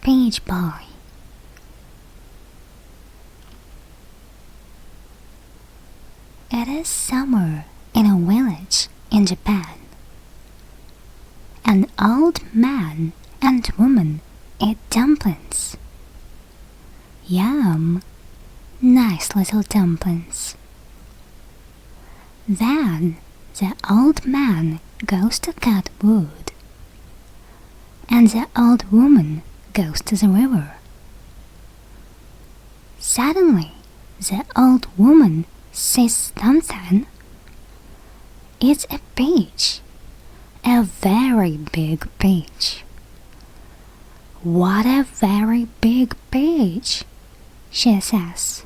Page Boy. It is summer in a village in Japan. An old man and woman eat dumplings. Yum! Nice little dumplings. Then the old man goes to cut wood, and the old woman goes to the river. Suddenly, the old woman sees something. It's a peach, a very big peach. What a very big peach, she says.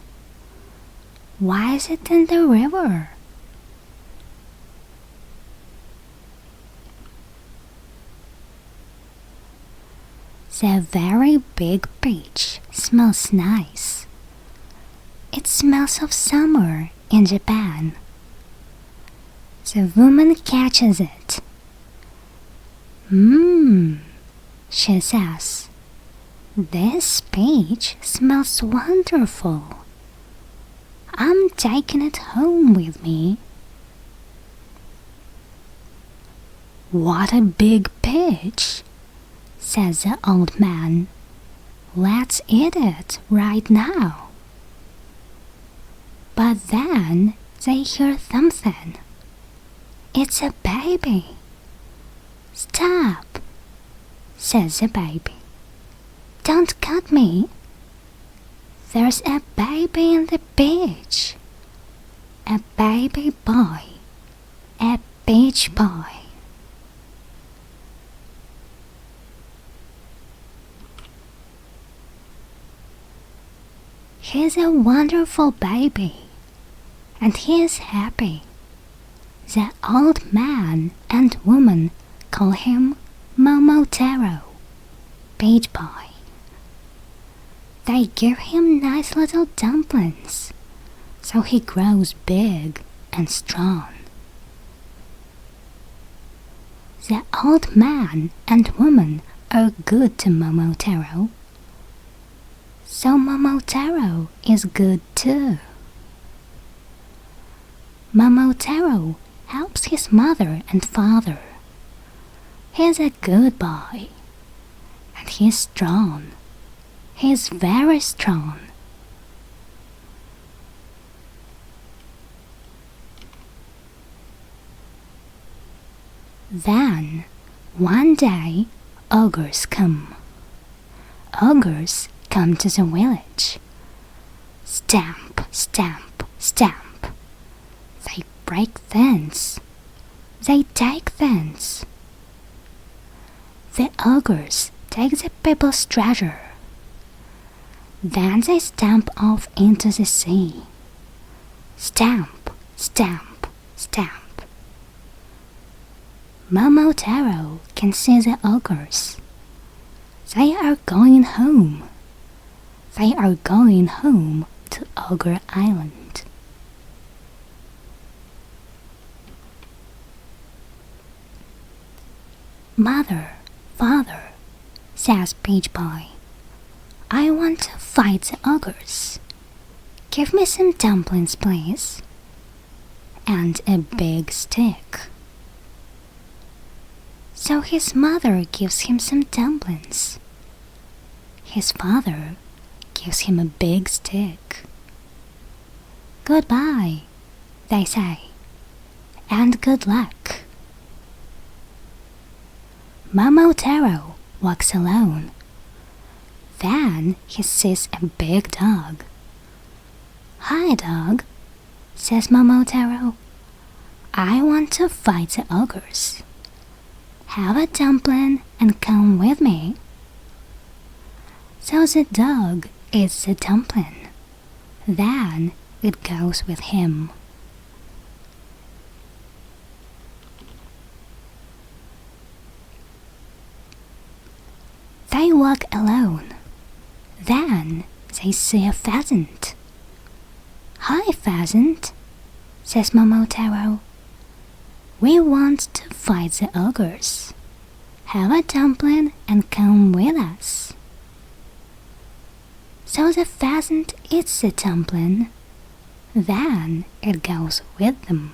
Why is it in the river? The very big peach smells nice. It smells of summer in Japan. The woman catches it. She says. This peach smells wonderful. I'm taking it home with me. What a big peach, says the old man. Let's eat it right now. But then they hear something. It's a baby. Stop, says the baby. Don't cut me. There's a baby in the peach. A baby boy. A peach boy. He's a wonderful baby, and he is happy. The old man and woman call him Momotaro, Peach Boy. They give him nice little dumplings, so he grows big and strong. The old man and woman are good to Momotaro, so Momotaro is good too. Momotaro helps his mother and father. He's a good boy, and he's strong. He's very strong. Then, one day, ogres come. Ogres come to the village. Stamp, stamp, stamp. They break things. They take things. The ogres take the people's treasure. Then they stamp off into the sea. Stamp, stamp, stamp. Momotaro can see the ogres. They are going home. They are going home to Ogre Island. Mother, father, says Peach Boy, I want to fight the ogres. Give me some dumplings, please. And a big stick. So his mother gives him some dumplings. His father gives him a big stick. Goodbye, they say, and good luck. Momotaro walks alone. Then he sees a big dog. Hi, dog, says Momotaro. I want to fight the ogres. Have a dumpling and come with me. So the dog eats the dumpling. Then it goes with him. They walk alone. Then they see a pheasant. Hi, pheasant, says Momotaro. We want to fight the ogres. Have a dumpling and come with us. pheasant eats the dumpling, then it goes with them.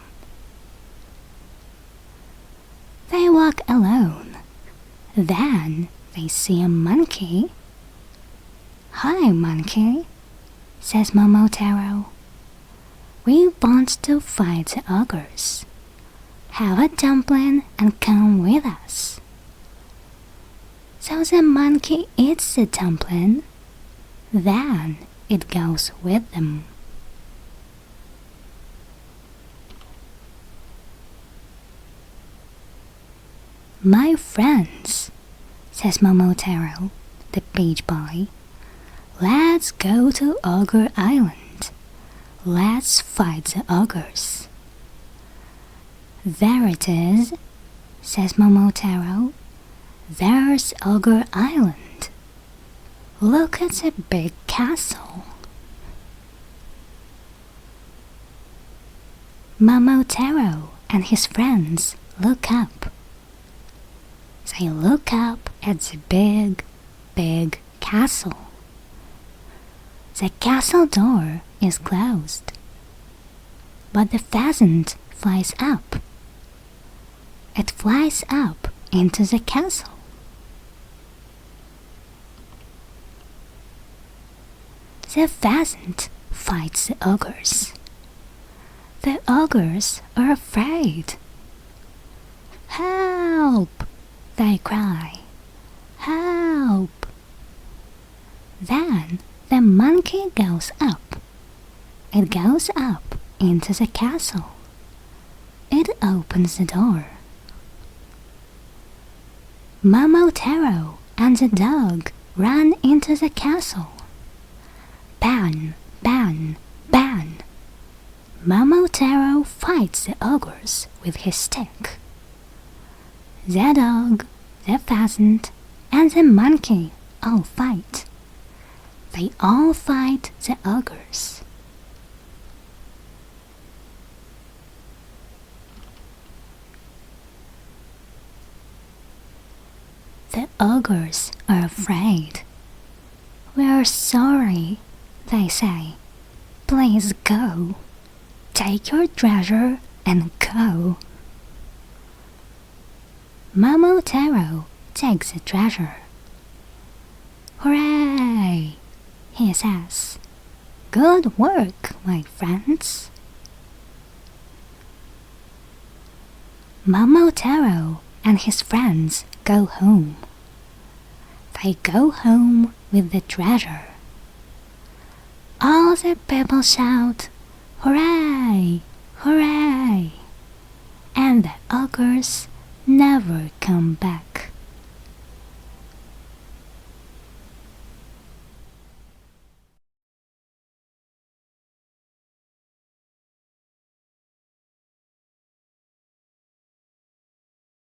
They walk alone. Then they see a monkey. "Hi, monkey," says Momotaro. "We want to fight the ogres. Have a dumpling and come with us." So the monkey eats the dumpling. Then it goes with them. "My friends," says Momotaro, the page boy, "let's go to Ogre Island. Let's fight the ogres." "There it is," says Momotaro. "There's Ogre Island. Look at the big castle." Momotaro and his friends look up. They look up at the big, big castle. The castle door is closed, but the pheasant flies up. It flies up into the castle. The pheasant fights the ogres. The ogres are afraid. "Help!" they cry. "Help!" Then the monkey goes up. It goes up into the castle. It opens the door. Momotaro and the dog run into the castle. Bang, bang, bang. Momotaro fights the ogres with his stick. The dog, the pheasant, and the monkey all fight. They all fight the ogres. The ogres are afraid. "We're sorry," they say. "Please go. Take your treasure and go." Momotaro takes the treasure. "Hooray!" he says. "Good work, my friends." Momotaro and his friends go home. They go home with the treasure. All the people shout, "Hooray! Hooray!" And the ogres never come back.